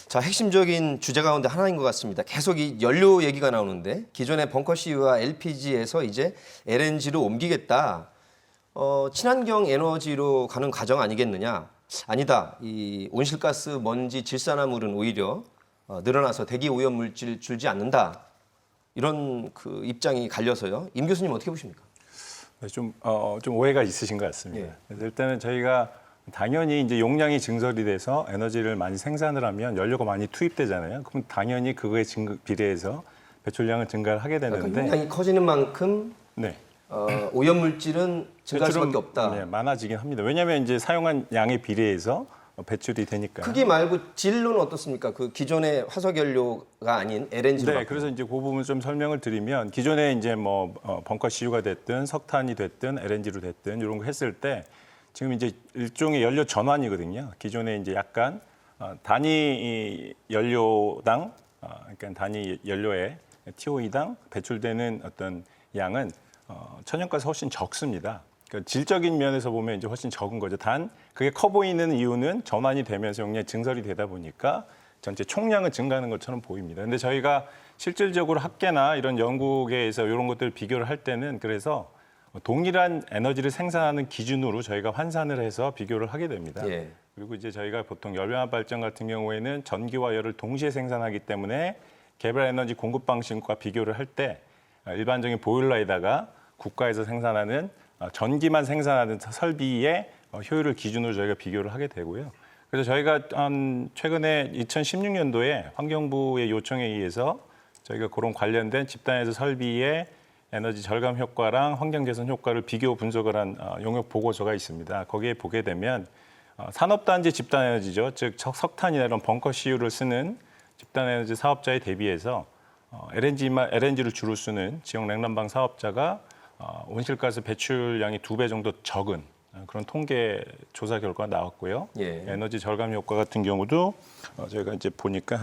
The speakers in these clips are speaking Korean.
자, 핵심적인 주제 가운데 하나인 것 같습니다. 계속 이 연료 얘기가 나오는데 기존의 벙커 CU와 LPG에서 이제 LNG로 옮기겠다. 친환경 에너지로 가는 과정 아니겠느냐? 아니다. 이 온실가스, 먼지, 질산화물은 오히려 늘어나서 대기 오염 물질 줄지 않는다. 이런 그 입장이 갈려서요. 임 교수님 어떻게 보십니까? 네, 좀 오해가 있으신 것 같습니다. 그래서 일단은 저희가 당연히 이제 용량이 증설이 돼서 에너지를 많이 생산을 하면 연료가 많이 투입되잖아요. 그럼 당연히 그거에 비례해서 배출량은 증가를 하게 되는데 그러니까 용량이 커지는 만큼 네. 오염 물질은 증가할 수밖에 없다. 네, 많아지긴 합니다. 왜냐하면 이제 사용한 양에 비례해서 배출이 되니까. 크기 말고 질로는 어떻습니까? 그 기존의 화석 연료가 아닌 LNG로. 네, 그래서 이제 그 부분을 좀 설명을 드리면 기존에 이제 뭐 벙커 CU가 됐든 석탄이 됐든 LNG로 됐든 이런 거 했을 때 지금 이제 일종의 연료 전환이거든요. 기존에 이제 약간 단위 연료당 그러니까 단위 연료에 TOE당 배출되는 어떤 양은 천연가스 훨씬 적습니다. 그러니까 질적인 면에서 보면 이제 훨씬 적은 거죠. 단 그게 커 보이는 이유는 전환이 되면서 용량이 증설이 되다 보니까 전체 총량은 증가하는 것처럼 보입니다. 근데 저희가 실질적으로 학계나 이런 연구계에서 이런 것들을 비교를 할 때는 그래서 동일한 에너지를 생산하는 기준으로 저희가 환산을 해서 비교를 하게 됩니다. 예. 그리고 이제 저희가 보통 열병합 발전 같은 경우에는 전기와 열을 동시에 생산하기 때문에 개별 에너지 공급 방식과 비교를 할 때 일반적인 보일러에다가 국가에서 생산하는 전기만 생산하는 설비의 효율을 기준으로 저희가 비교를 하게 되고요. 그래서 저희가 최근에 2016년도에 환경부의 요청에 의해서 저희가 그런 관련된 집단에서 설비의 에너지 절감 효과랑 환경 개선 효과를 비교 분석을 한 용역 보고서가 있습니다. 거기에 보게 되면 산업단지 집단 에너지죠. 즉 석탄이나 이런 벙커 CU를 쓰는 집단 에너지 사업자에 대비해서 LNG를 주로 쓰는 지역 냉난방 사업자가 온실가스 배출량이 2배 정도 적은 그런 통계 조사 결과가 나왔고요. 예. 에너지 절감 효과 같은 경우도 저희가 이제 보니까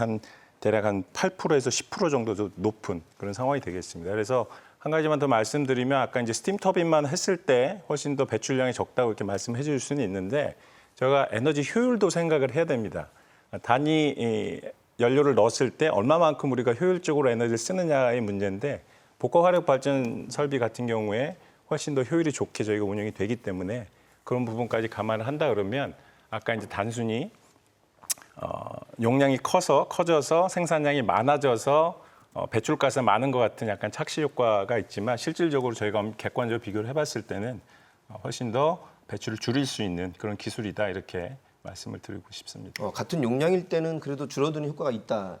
대략 한 8%에서 10% 정도 더 높은 그런 상황이 되겠습니다. 그래서 한 가지만 더 말씀드리면 아까 이제 스팀 터빈만 했을 때 훨씬 더 배출량이 적다고 이렇게 말씀해 주실 수는 있는데 저희가 에너지 효율도 생각을 해야 됩니다. 단위 연료를 넣었을 때 얼마만큼 우리가 효율적으로 에너지를 쓰느냐의 문제인데 복합 화력 발전 설비 같은 경우에 훨씬 더 효율이 좋게 저희가 운영이 되기 때문에 그런 부분까지 감안을 한다 그러면 아까 이제 단순히 용량이 커져서 생산량이 많아져서 배출가스가 많은 것 같은 약간 착시 효과가 있지만 실질적으로 저희가 객관적으로 비교를 해봤을 때는 훨씬 더 배출을 줄일 수 있는 그런 기술이다 이렇게 말씀을 드리고 싶습니다. 같은 용량일 때는 그래도 줄어드는 효과가 있다.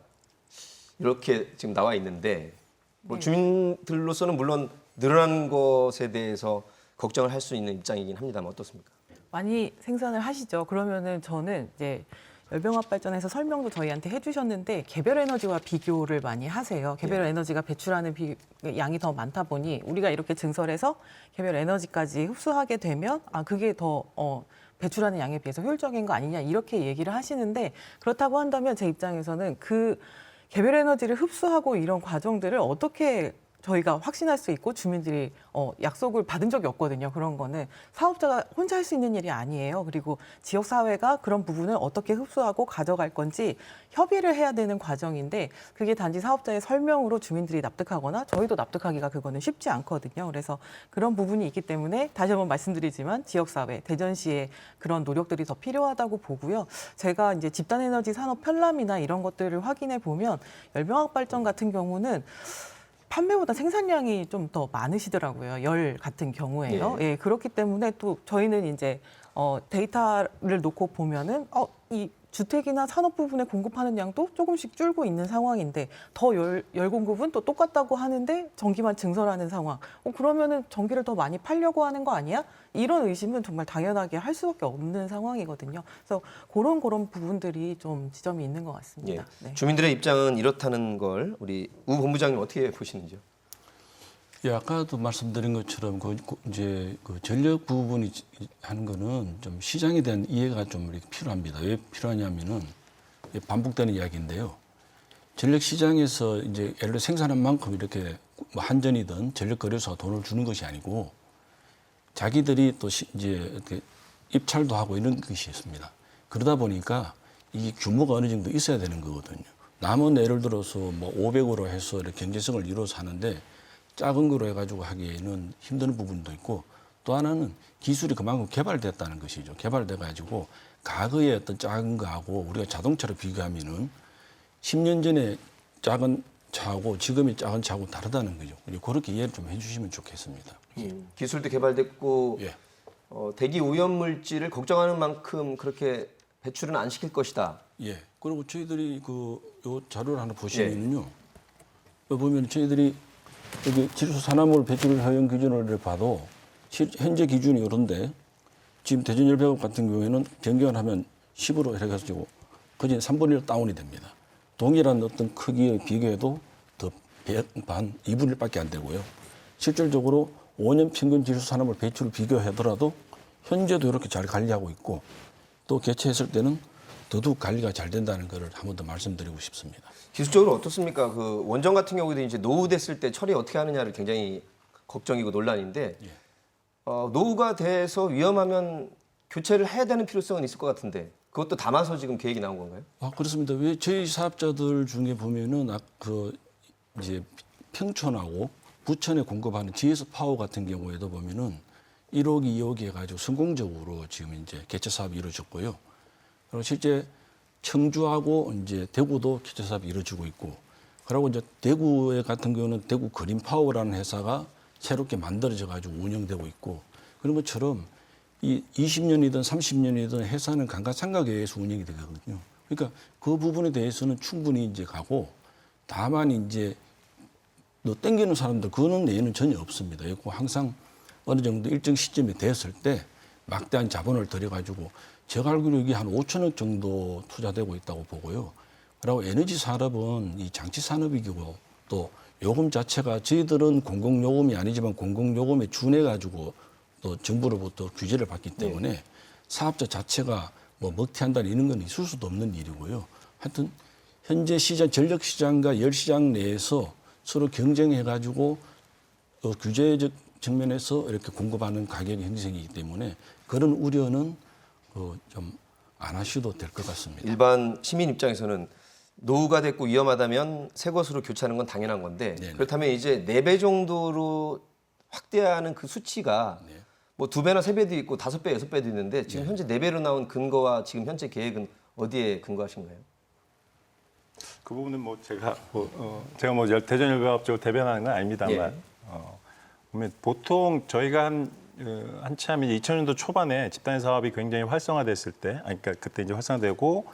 이렇게 지금 나와 있는데 뭐 주민들로서는 물론 늘어난 것에 대해서 걱정을 할 수 있는 입장이긴 합니다만 어떻습니까? 많이 생산을 하시죠. 그러면은 저는 이제 열병합 발전에서 설명도 저희한테 해주셨는데 개별 에너지와 비교를 많이 하세요. 개별 에너지가 배출하는 양이 더 많다 보니 우리가 이렇게 증설해서 개별 에너지까지 흡수하게 되면 그게 더 배출하는 양에 비해서 효율적인 거 아니냐 이렇게 얘기를 하시는데 그렇다고 한다면 제 입장에서는 그 개별 에너지를 흡수하고 이런 과정들을 어떻게 저희가 확신할 수 있고 주민들이 약속을 받은 적이 없거든요. 그런 거는 사업자가 혼자 할 수 있는 일이 아니에요. 그리고 지역사회가 그런 부분을 어떻게 흡수하고 가져갈 건지 협의를 해야 되는 과정인데 그게 단지 사업자의 설명으로 주민들이 납득하거나 저희도 납득하기가 그거는 쉽지 않거든요. 그래서 그런 부분이 있기 때문에 다시 한번 말씀드리지만 지역사회, 대전시의 그런 노력들이 더 필요하다고 보고요. 제가 이제 집단에너지 산업 편람이나 이런 것들을 확인해 보면 열병합 발전 같은 경우는 판매보다 생산량이 좀 더 많으시더라고요. 열 같은 경우에요. 예, 그렇기 때문에 또 저희는 이제 데이터를 놓고 보면은 이 주택이나 산업 부분에 공급하는 양도 조금씩 줄고 있는 상황인데 더 열 공급은 또 똑같다고 하는데 전기만 증설하는 상황. 그러면은 전기를 더 많이 팔려고 하는 거 아니야? 이런 의심은 정말 당연하게 할 수밖에 없는 상황이거든요. 그래서 그런 부분들이 좀 지점이 있는 것 같습니다. 예. 네. 주민들의 입장은 이렇다는 걸 우리 우 본부장님 어떻게 보시는지요? 예, 아까도 말씀드린 것처럼 이제 전력 부분이 하는 거는 좀 시장에 대한 이해가 좀 이렇게 필요합니다. 왜 필요하냐면은 반복되는 이야기인데요. 전력 시장에서 이제 예를 들어 생산한 만큼 이렇게 뭐 한전이든 전력 거래소가 돈을 주는 것이 아니고 자기들이 또 이제 이렇게 입찰도 하고 이런 것이 있습니다. 그러다 보니까 이 규모가 어느 정도 있어야 되는 거거든요. 남은 예를 들어서 뭐 500으로 해서 이렇게 경제성을 이루어서 하는데 작은 거로 해가지고 하기에는 힘든 부분도 있고 또 하나는 기술이 그만큼 개발됐다는 것이죠. 개발돼가지고 과거의 어떤 작은 거하고 우리가 자동차로 비교하면은 10년 전에 작은 차하고 지금의 작은 차하고 다르다는 거죠. 그렇게 이해를 좀 해주시면 좋겠습니다. 기술도 개발됐고 예. 대기 오염 물질을 걱정하는 만큼 그렇게 배출은 안 시킬 것이다. 예. 그리고 저희들이 요 자료를 하나 보시면은요. 여기 보면 저희들이 여기 질소 산화물 배출 허용 기준을 봐도 현재 기준이 이런데 지금 대전열배업 같은 경우에는 변경을 하면 10으로 해가지고 거진 3분의 1 다운이 됩니다. 동일한 어떤 크기에 비교해도 더 반 2분의 1밖에 안 되고요. 실질적으로 5년 평균 질소 산화물 배출을 비교하더라도 현재도 이렇게 잘 관리하고 있고 또 개최했을 때는 더더욱 관리가 잘 된다는 것을 한 번 더 말씀드리고 싶습니다. 기술적으로 어떻습니까? 그 원전 같은 경우도 이제 노후됐을 때 처리 어떻게 하느냐를 굉장히 걱정이고 논란인데 노후가 돼서 위험하면 교체를 해야 되는 필요성은 있을 것 같은데 그것도 담아서 지금 계획이 나온 건가요? 그렇습니다. 왜 저희 사업자들 중에 보면은 이제 평촌하고 부천에 공급하는 GS 파워 같은 경우에도 보면은 1억, 2억 해가지고 성공적으로 지금 이제 개체 사업이 이루어졌고요. 그리고 실제 청주하고 이제 대구도 개체 사업이 이루어지고 있고, 그리고 이제 대구에 같은 경우는 대구 그린 파워라는 회사가 새롭게 만들어져가지고 운영되고 있고, 그런 것처럼 이 20년이든 30년이든 회사는 감가상각에 의해서 운영이 되거든요. 그러니까 그 부분에 대해서는 충분히 이제 가고, 다만 이제 땡기는 사람들 그거는 얘는 전혀 없습니다. 그리고 항상 어느 정도 일정 시점이 됐을 때 막대한 자본을 들여가지고 제가 알기로 이게 한 5천억 정도 투자되고 있다고 보고요. 그리고 에너지 산업은 이 장치 산업이고 또 요금 자체가 저희들은 공공요금이 아니지만 공공요금에 준해가지고 또 정부로부터 규제를 받기 때문에 사업자 자체가 뭐 먹튀한다는 이런 건 있을 수도 없는 일이고요. 하여튼 현재 시장 전력 시장과 열 시장 내에서 서로 경쟁해가지고 규제적 측면에서 이렇게 공급하는 가격 형성이기 때문에 그런 우려는 좀 안 하셔도 될 것 같습니다. 일반 시민 입장에서는 노후가 됐고 위험하다면 새 것으로 교체하는 건 당연한 건데 네네. 그렇다면 이제 4배 정도로 확대하는 그 수치가 네. 뭐 2배나 3배도 있고 5배, 6배도 있는데 지금 현재 4배로 나온 근거와 지금 현재 계획은 어디에 근거하신가요? 그 부분은 뭐 제가 대전열배업 쪽으로 대변하는 건 아닙니다만 보면 보통 저희가 한참 2000년도 초반에 집단 사업이 굉장히 활성화됐을 때, 그러니까 그때 이제 활성화되고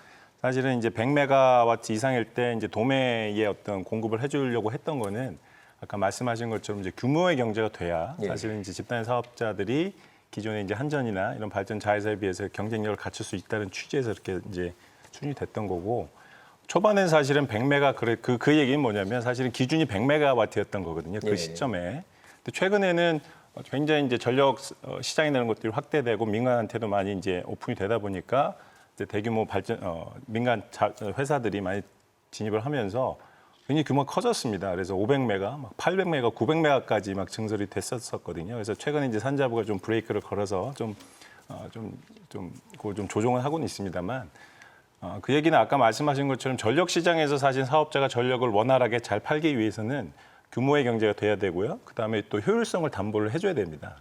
사실은 이제 100메가와트 이상일 때 이제 도매의 어떤 공급을 해주려고 했던 거는 아까 말씀하신 것처럼 이제 규모의 경제가 돼야 사실은 이제 집단 사업자들이 기존의 이제 한전이나 이런 발전 자회사에 비해서 경쟁력을 갖출 수 있다는 취지에서 이렇게 이제 추진이 됐던 거고. 초반엔 사실은 100메가 그 얘기는 뭐냐면 사실은 기준이 100메가와트였던 거거든요. 그 시점에. 근데 최근에는 굉장히 이제 전력 시장이라는 것들이 확대되고 민간한테도 많이 이제 오픈이 되다 보니까 이제 대규모 민간 회사들이 많이 진입을 하면서 굉장히 규모가 커졌습니다. 그래서 500메가, 막 800메가, 900메가까지 막 증설이 됐었거든요. 그래서 최근에 이제 산자부가 좀 브레이크를 걸어서 그걸 좀 조정을 하고는 있습니다만. 그 얘기는 아까 말씀하신 것처럼 전력 시장에서 사실 사업자가 전력을 원활하게 잘 팔기 위해서는 규모의 경제가 돼야 되고요. 그다음에 또 효율성을 담보를 해줘야 됩니다.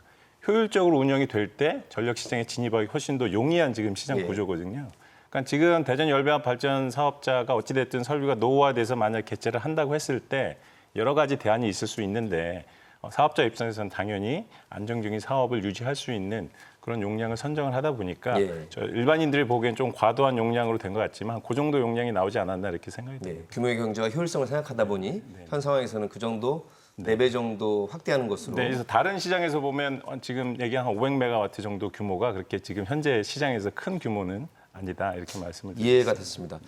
효율적으로 운영이 될 때 전력 시장에 진입하기 훨씬 더 용이한 지금 시장 구조거든요. 그러니까 지금 대전열배합 발전 사업자가 어찌됐든 설비가 노후화돼서 만약 개최를 한다고 했을 때 여러 가지 대안이 있을 수 있는데 사업자 입장에서는 당연히 안정적인 사업을 유지할 수 있는 그런 용량을 선정을 하다 보니까 저 일반인들이 보기엔 좀 과도한 용량으로 된 것 같지만 그 정도 용량이 나오지 않았나 이렇게 생각이 듭니다. 규모의 경제와 효율성을 생각하다 보니 현 상황에서는 그 정도 4배 정도 확대하는 것으로. 네, 그래서 다른 시장에서 보면 지금 얘기한 한 500메가와트 정도 규모가 그렇게 지금 현재 시장에서 큰 규모는 아니다 이렇게 말씀을 드립니다. 이해가 됐습니다.